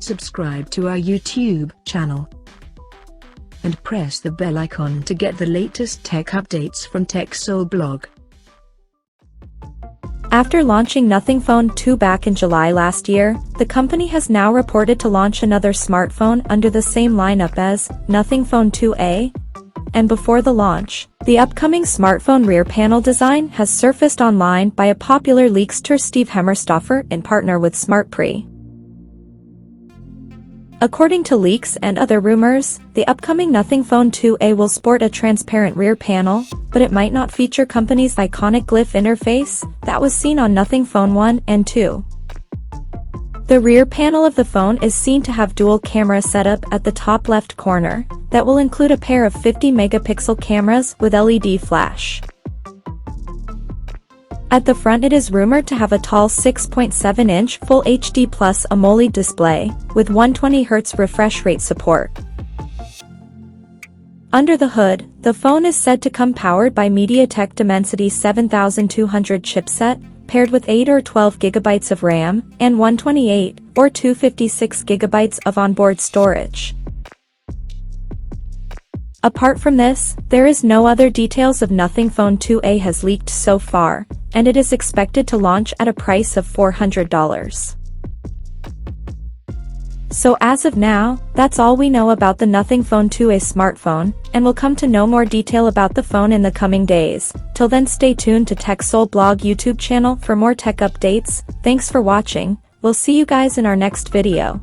subscribe to our YouTube channel, and press the bell icon to get the latest tech updates from TechSole Blog. After launching Nothing Phone 2 back in July last year, the company has now reported to launch another smartphone under the same lineup as Nothing Phone 2A. And before the launch, the upcoming smartphone rear panel design has surfaced online by a popular leakster Steve Hemmerstoffer in partner with SmartPre. According to leaks and other rumors, the upcoming Nothing Phone 2A will sport a transparent rear panel, but it might not feature company's iconic glyph interface that was seen on Nothing Phone 1 and 2. The rear panel of the phone is seen to have dual camera setup at the top left corner that will include a pair of 50-megapixel cameras with LED flash. At the front, it is rumored to have a tall 6.7-inch Full HD Plus AMOLED display with 120Hz refresh rate support. Under the hood, the phone is said to come powered by MediaTek Dimensity 7200 chipset, paired with 8 or 12 GB of RAM and 128 or 256 GB of onboard storage. Apart from this, there is no other details of Nothing Phone 2A has leaked so far, and it is expected to launch at a price of $400. So as of now, that's all we know about the Nothing Phone 2A smartphone, and we'll come to know more detail about the phone in the coming days. Till then, stay tuned to TechSole Blog YouTube channel for more tech updates. Thanks for watching. We'll see you guys in our next video.